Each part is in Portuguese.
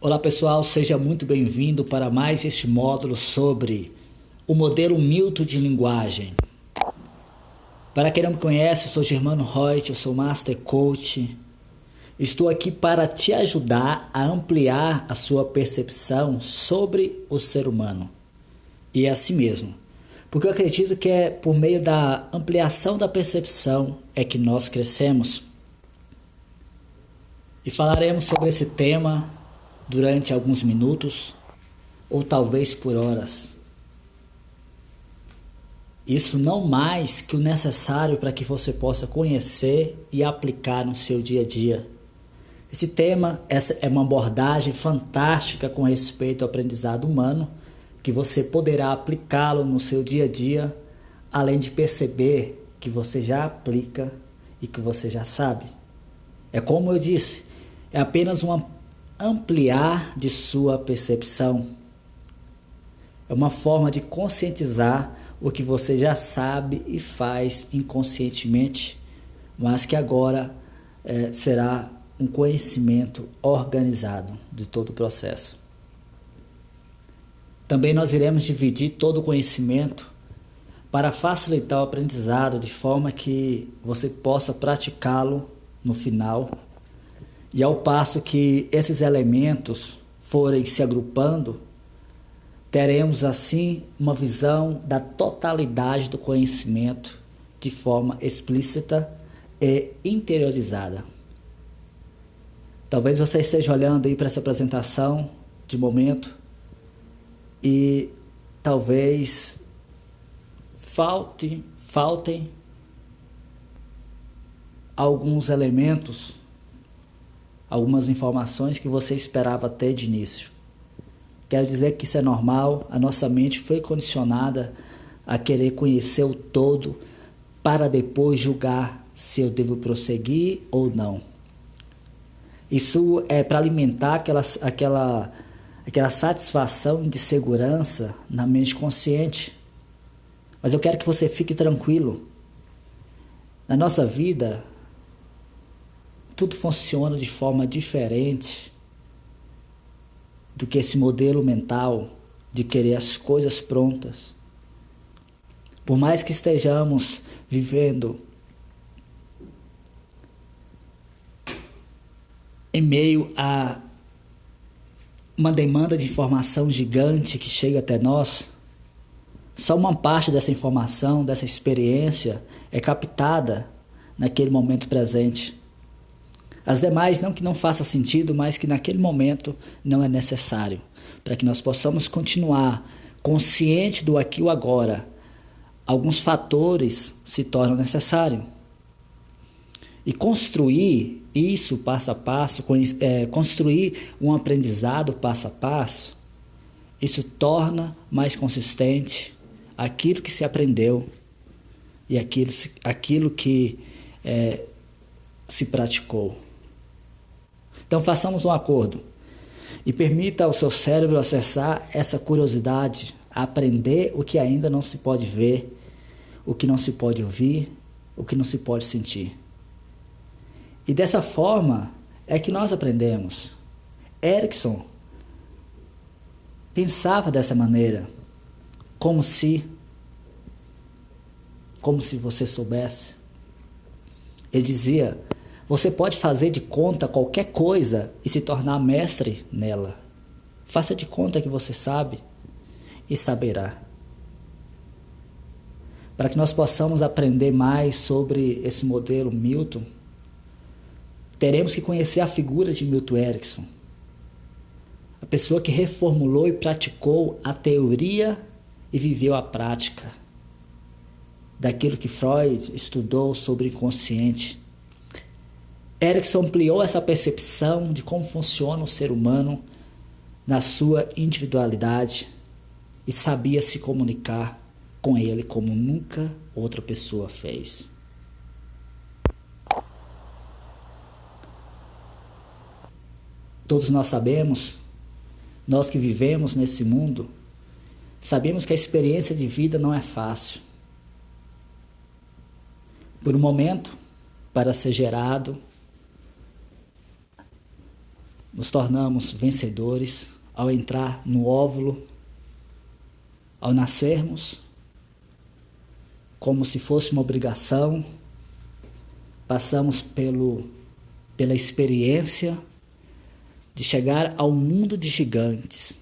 Olá pessoal, seja muito bem-vindo para mais este módulo sobre o modelo Milton de linguagem. Para quem não me conhece, eu sou Germano Reut, eu sou Master Coach. Estou aqui para te ajudar a ampliar a sua percepção sobre o ser humano e a si mesmo. Porque eu acredito que é por meio da ampliação da percepção é que nós crescemos. E falaremos sobre esse tema durante alguns minutos ou talvez por horas. Isso não mais que o necessário para que você possa conhecer e aplicar no seu dia a dia. Esse tema essa é uma abordagem fantástica com respeito ao aprendizado humano, que você poderá aplicá-lo no seu dia a dia, além de perceber que você já aplica e que você já sabe. É como eu disse, é apenas um ampliar de sua percepção. É uma forma de conscientizar o que você já sabe e faz inconscientemente, mas que agora será um conhecimento organizado de todo o processo. Também nós iremos dividir todo o conhecimento para facilitar o aprendizado de forma que você possa praticá-lo no final. E ao passo que esses elementos forem se agrupando, teremos assim uma visão da totalidade do conhecimento de forma explícita e interiorizada. Talvez você esteja olhando aí para essa apresentação de momento e talvez faltem alguns elementos, algumas informações que você esperava ter de início. Quero dizer que isso é normal, a nossa mente foi condicionada a querer conhecer o todo para depois julgar se eu devo prosseguir ou não. Isso é para alimentar aquela satisfação de segurança na mente consciente. Mas eu quero que você fique tranquilo. Na nossa vida, tudo funciona de forma diferente do que esse modelo mental de querer as coisas prontas. Por mais que estejamos vivendo em meio a uma demanda de informação gigante que chega até nós, só uma parte dessa informação, dessa experiência é captada naquele momento presente. As demais não que não faça sentido, mas que naquele momento não é necessário, para que nós possamos continuar consciente do aqui e o agora. Alguns fatores se tornam necessários. E construir isso passo a passo, construir um aprendizado passo a passo, isso torna mais consistente aquilo que se aprendeu e aquilo que se praticou. Então façamos um acordo e permita ao seu cérebro acessar essa curiosidade, aprender o que ainda não se pode ver, o que não se pode ouvir, o que não se pode sentir. E dessa forma é que nós aprendemos. Erikson pensava dessa maneira, como se você soubesse. Ele dizia: você pode fazer de conta qualquer coisa e se tornar mestre nela. Faça de conta que você sabe e saberá. Para que nós possamos aprender mais sobre esse modelo Milton, teremos que conhecer a figura de Milton Erickson, a pessoa que reformulou e praticou a teoria e viveu a prática daquilo que Freud estudou sobre o inconsciente. Erickson ampliou essa percepção de como funciona o ser humano na sua individualidade e sabia se comunicar com ele como nunca outra pessoa fez. Todos nós sabemos, nós que vivemos nesse mundo, sabemos que a experiência de vida não é fácil. Por um momento, para ser gerado, nos tornamos vencedores ao entrar no óvulo, ao nascermos, como se fosse uma obrigação, passamos pela experiência de chegar ao mundo de gigantes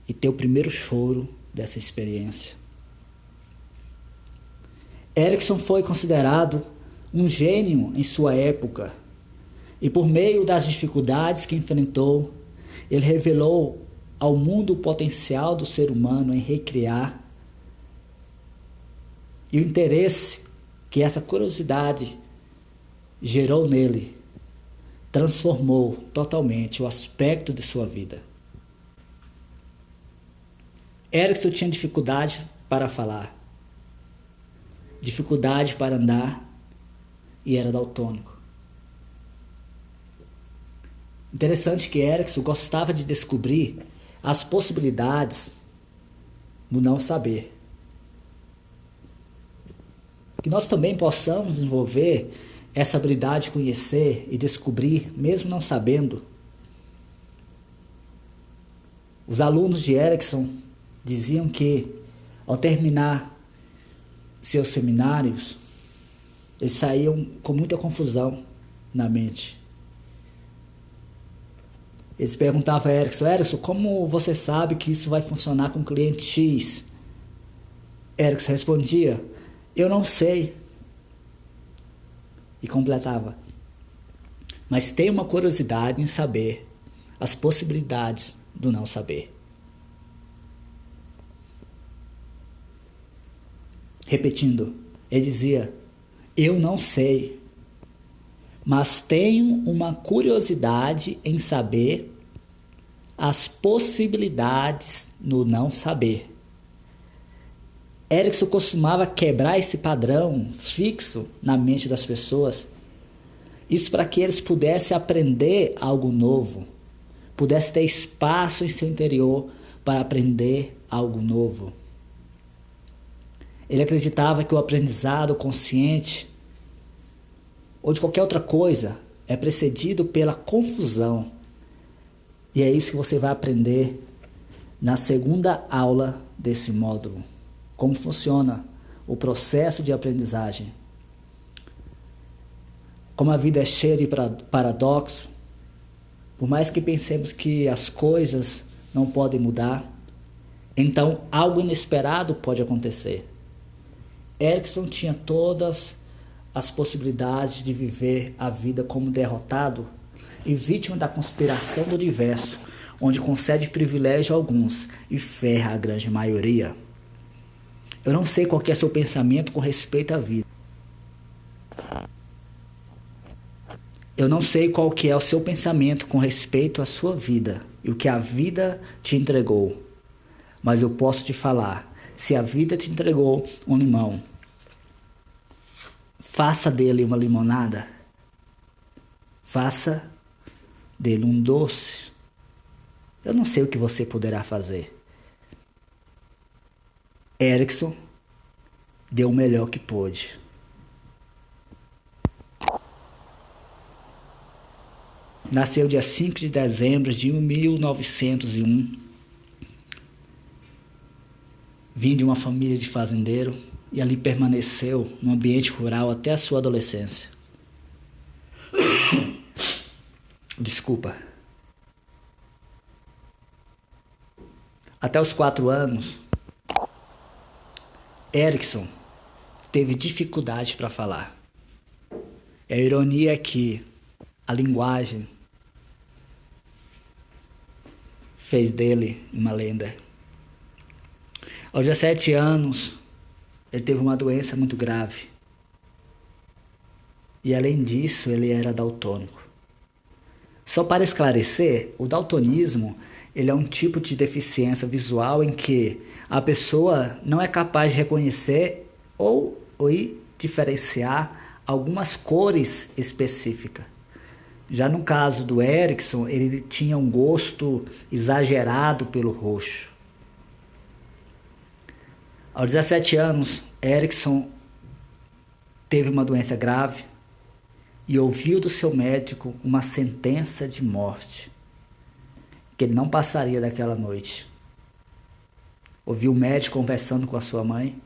e ter o primeiro choro dessa experiência. Erickson foi considerado um gênio em sua época e, por meio das dificuldades que enfrentou, ele revelou ao mundo o potencial do ser humano em recriar e o interesse que essa curiosidade gerou nele transformou totalmente o aspecto de sua vida. Erickson tinha dificuldade para falar, dificuldade para andar e era daltônico. Interessante que Erickson gostava de descobrir as possibilidades do não saber. Que nós também possamos desenvolver essa habilidade de conhecer e descobrir, mesmo não sabendo. Os alunos de Erickson diziam que, ao terminar seus seminários, eles saíam com muita confusão na mente. Eles perguntavam a Erickson, como você sabe que isso vai funcionar com o cliente X? Erickson respondia, eu não sei. E completava, mas tenho uma curiosidade em saber as possibilidades do não saber. Repetindo, ele dizia, eu não sei, mas tenho uma curiosidade em saber as possibilidades no não saber. Erickson costumava quebrar esse padrão fixo na mente das pessoas, isso para que eles pudessem aprender algo novo, pudessem ter espaço em seu interior para aprender algo novo. Ele acreditava que o aprendizado consciente ou de qualquer outra coisa é precedido pela confusão. E é isso que você vai aprender na segunda aula desse módulo. Como funciona o processo de aprendizagem. Como a vida é cheia de paradoxos, por mais que pensemos que as coisas não podem mudar, então algo inesperado pode acontecer. Erickson tinha todas as possibilidades de viver a vida como derrotado e vítima da conspiração do universo, onde concede privilégio a alguns e ferra a grande maioria. Eu não sei qual que é seu pensamento com respeito à vida. Eu não sei qual que é o seu pensamento com respeito à sua vida e o que a vida te entregou. Mas eu posso te falar, se a vida te entregou um limão, faça dele uma limonada. Faça dele um doce. Eu não sei o que você poderá fazer. Erickson deu o melhor que pôde. Nasceu dia 5 de dezembro de 1901. Vinha de uma família de fazendeiro e ali permaneceu no ambiente rural até a sua adolescência. Desculpa. Até os 4 anos, Erickson teve dificuldade para falar. E a ironia é que a linguagem fez dele uma lenda. Aos 17 anos, ele teve uma doença muito grave. E além disso, ele era daltônico. Só para esclarecer, o daltonismo ele é um tipo de deficiência visual em que a pessoa não é capaz de reconhecer ou diferenciar algumas cores específicas. Já no caso do Erickson, ele tinha um gosto exagerado pelo roxo. Aos 17 anos, Erickson teve uma doença grave e ouviu do seu médico uma sentença de morte, que ele não passaria daquela noite. Ouviu o médico conversando com a sua mãe,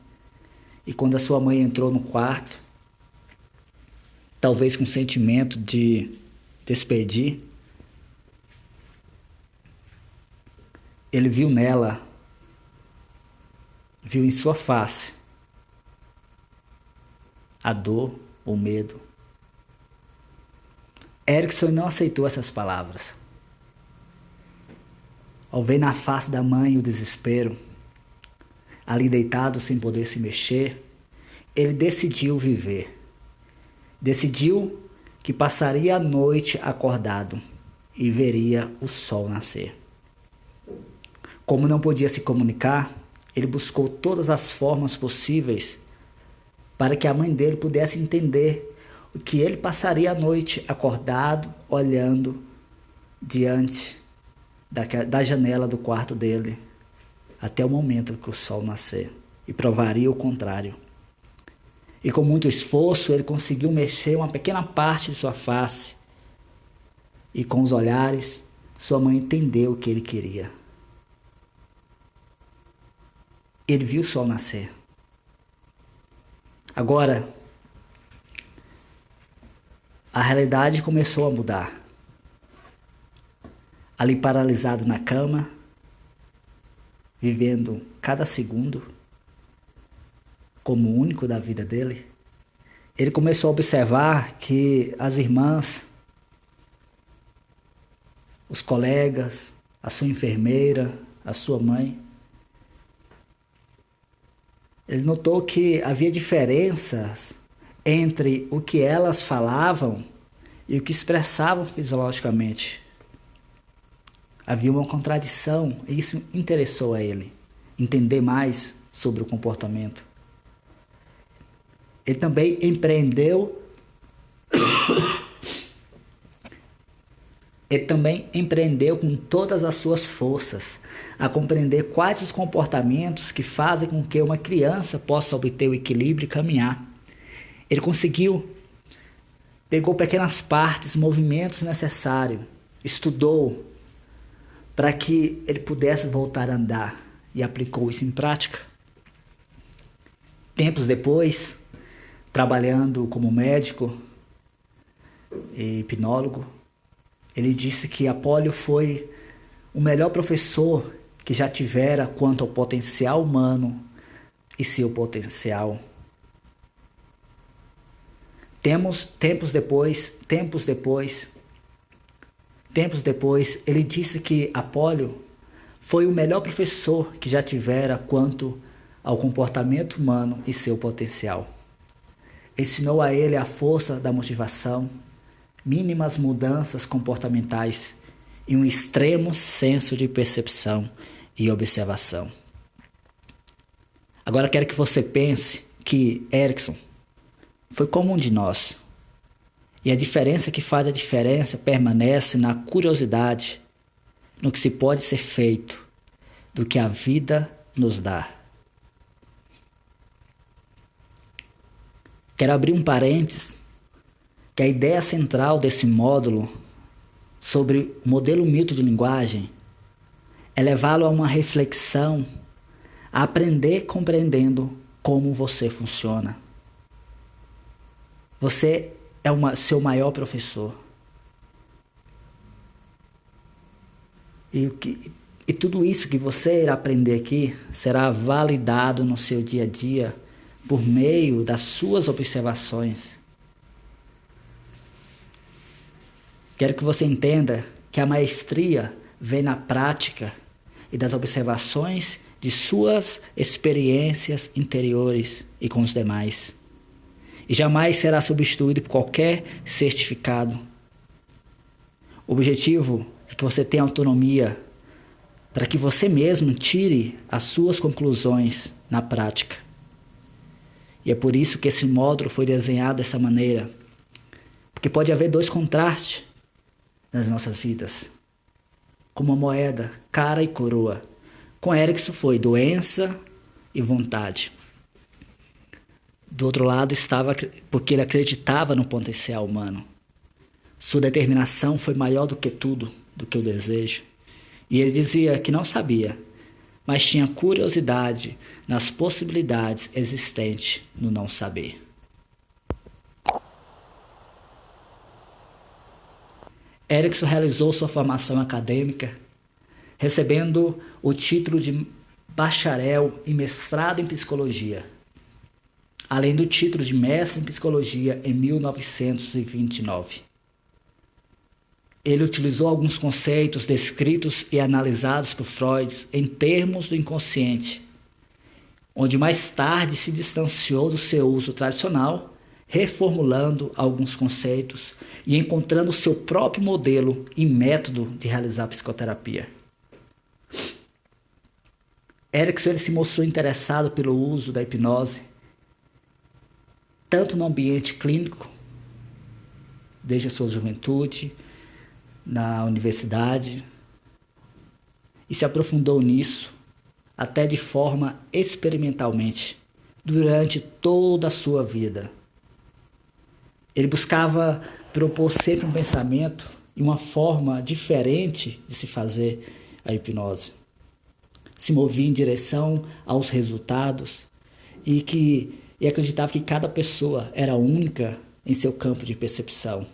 e quando a sua mãe entrou no quarto, talvez com sentimento de despedir, ele viu nela, viu em sua face a dor, o medo. Erickson não aceitou essas palavras. Ao ver na face da mãe o desespero, ali deitado sem poder se mexer, ele decidiu viver. Decidiu que passaria a noite acordado e veria o sol nascer. Como não podia se comunicar, ele buscou todas as formas possíveis para que a mãe dele pudesse entender o que ele passaria a noite acordado, olhando diante da janela do quarto dele, até o momento que o sol nascer, e provaria o contrário. E com muito esforço ele conseguiu mexer uma pequena parte de sua face, e com os olhares sua mãe entendeu o que ele queria. Ele viu o sol nascer. Agora, a realidade começou a mudar. Ali paralisado na cama, vivendo cada segundo como o único da vida dele, ele começou a observar que as irmãs, os colegas, a sua enfermeira, a sua mãe, ele notou que havia diferenças entre o que elas falavam e o que expressavam fisiologicamente. Havia uma contradição e isso interessou a ele, entender mais sobre o comportamento. Ele também empreendeu com todas as suas forças a compreender quais os comportamentos que fazem com que uma criança possa obter o equilíbrio e caminhar. Ele pegou pequenas partes, movimentos necessários, estudou para que ele pudesse voltar a andar e aplicou isso em prática. Tempos depois, trabalhando como médico e hipnólogo, ele disse que Apóllo foi o melhor professor que já tivera quanto ao potencial humano e seu potencial. Tempos depois, ele disse que Apóllo foi o melhor professor que já tivera quanto ao comportamento humano e seu potencial. Ensinou a ele a força da motivação, mínimas mudanças comportamentais e um extremo senso de percepção e observação. Agora quero que você pense que Erickson foi como um de nós. E a diferença que faz a diferença permanece na curiosidade, no que se pode ser feito, do que a vida nos dá. Quero abrir um parênteses, que a ideia central desse módulo sobre o modelo mito de linguagem é levá-lo a uma reflexão, a aprender compreendendo como você funciona. Você é seu maior professor. E tudo isso que você irá aprender aqui será validado no seu dia a dia por meio das suas observações. Quero que você entenda que a maestria vem na prática e das observações de suas experiências interiores e com os demais. E jamais será substituído por qualquer certificado. O objetivo é que você tenha autonomia para que você mesmo tire as suas conclusões na prática. E é por isso que esse módulo foi desenhado dessa maneira. Porque pode haver dois contrastes nas nossas vidas. Como uma moeda, cara e coroa. Com Erickson foi doença e vontade. Do outro lado estava porque ele acreditava no potencial humano. Sua determinação foi maior do que tudo, do que o desejo. E ele dizia que não sabia, mas tinha curiosidade nas possibilidades existentes no não saber. Erickson realizou sua formação acadêmica, recebendo o título de bacharel e mestrado em psicologia, além do título de mestre em psicologia em 1929. Ele utilizou alguns conceitos descritos e analisados por Freud em termos do inconsciente, onde mais tarde se distanciou do seu uso tradicional, reformulando alguns conceitos e encontrando seu próprio modelo e método de realizar psicoterapia. Erickson se mostrou interessado pelo uso da hipnose, tanto no ambiente clínico, desde a sua juventude, na universidade, e se aprofundou nisso até de forma experimentalmente durante toda a sua vida. Ele buscava propor sempre um pensamento e uma forma diferente de se fazer a hipnose. Se movia em direção aos resultados e acreditava que cada pessoa era única em seu campo de percepção.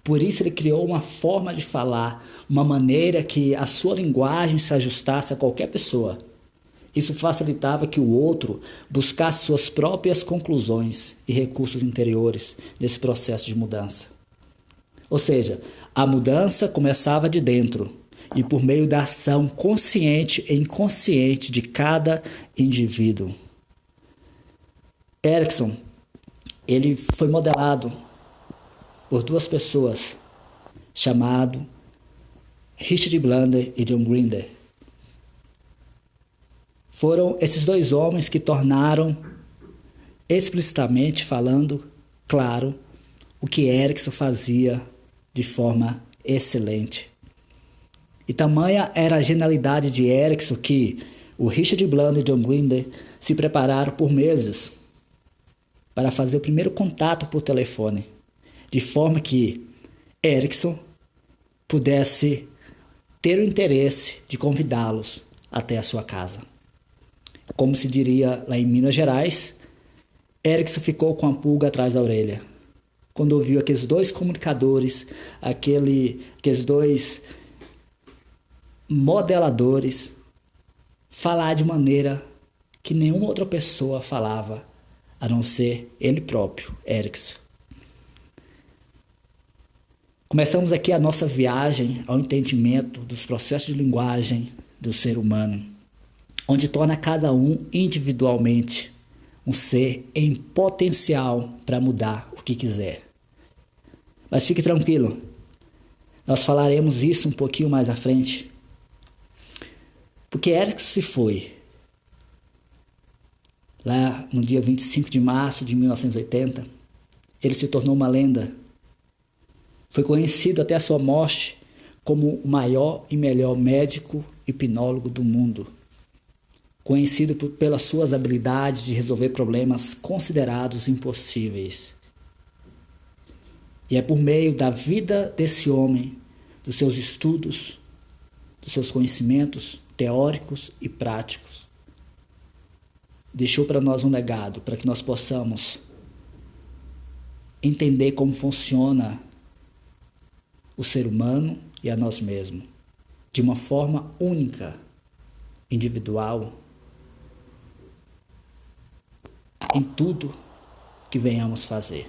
Por isso ele criou uma forma de falar, uma maneira que a sua linguagem se ajustasse a qualquer pessoa. Isso facilitava que o outro buscasse suas próprias conclusões e recursos interiores nesse processo de mudança. Ou seja, a mudança começava de dentro e por meio da ação consciente e inconsciente de cada indivíduo. Erickson, ele foi modelado por duas pessoas, chamado Richard Blandner e John Grinder. Foram esses dois homens que tornaram, explicitamente falando, claro, o que Erickson fazia de forma excelente. E tamanha era a genialidade de Erickson que o Richard Blandner e John Grinder se prepararam por meses para fazer o primeiro contato por telefone, de forma que Erickson pudesse ter o interesse de convidá-los até a sua casa. Como se diria lá em Minas Gerais, Erickson ficou com a pulga atrás da orelha quando ouviu aqueles dois comunicadores, aqueles dois modeladores falar de maneira que nenhuma outra pessoa falava, a não ser ele próprio, Erickson. Começamos aqui a nossa viagem ao entendimento dos processos de linguagem do ser humano, onde torna cada um individualmente um ser em potencial para mudar o que quiser. Mas fique tranquilo, nós falaremos isso um pouquinho mais à frente. Porque Erickson se foi lá no dia 25 de março de 1980, ele se tornou uma lenda. Foi conhecido até a sua morte como o maior e melhor médico hipnólogo do mundo. Conhecido pelas suas habilidades de resolver problemas considerados impossíveis. E é por meio da vida desse homem, dos seus estudos, dos seus conhecimentos teóricos e práticos, deixou para nós um legado para que nós possamos entender como funciona o ser humano e a nós mesmos, de uma forma única, individual, em tudo que venhamos fazer.